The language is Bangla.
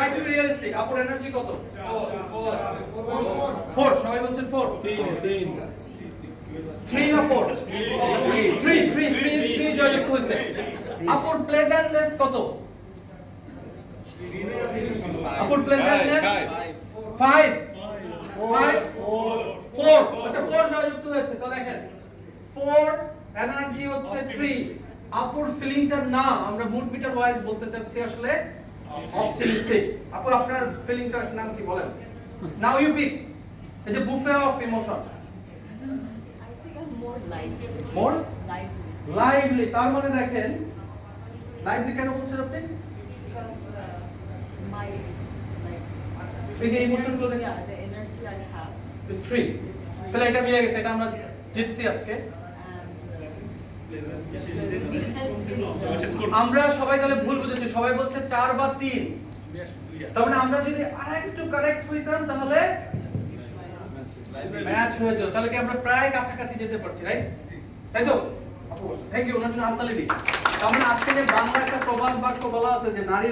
Try to B realistic. আপুর এনার্জি কত? 4 সবাই বলছেন 4 3 না 4 3 জয়যুক্ত হয়েছে। আপুর প্লেজেন্টনেস কত? আপুর প্লেজেন্টনেস 5 4 আচ্ছা 4 জয়যুক্ত হয়েছে। তো দেখেন 4 এনার্জি হচ্ছে 3। আপুর ফিলিংটার নাম আমরা মুড মিটার ওয়াইজ বলতে চাচ্ছি আসলে অপটিমিস্টিক। আপুর আপনার ফিলিংটার নাম কি বলেন? Now you pick. এই যে buffet of emotion. I think I'm more lively. More Lively. Lively. তার মানে দেখেন লাইভলি কেন বলছেন আপনি? Because my like এই যে ইমোশন গুলো yeah, the energy I have is 3। তাহলে এটা মিলে গেছে, এটা আমরা জিতছি আজকে। and the weakness is আমরা সবাই তাহলে ভুল বুঝেছি, সবাই বলছে 4 বা 3। তার মানে আমরা যদি আরেকটু কারেক্ট হইতাম তাহলে ম্যাচ হয়ে যেত। তাহলে কি আমরা প্রায় কাছাকাছি যেতে পারছি, রাইট? তাই তো? থ্যাংক ইউ, ওনার জন্য হাততালি দিই। তার মানে আজকে যে বাংলা একটা প্রবাদ বাক্য বলা আছে যে নারীর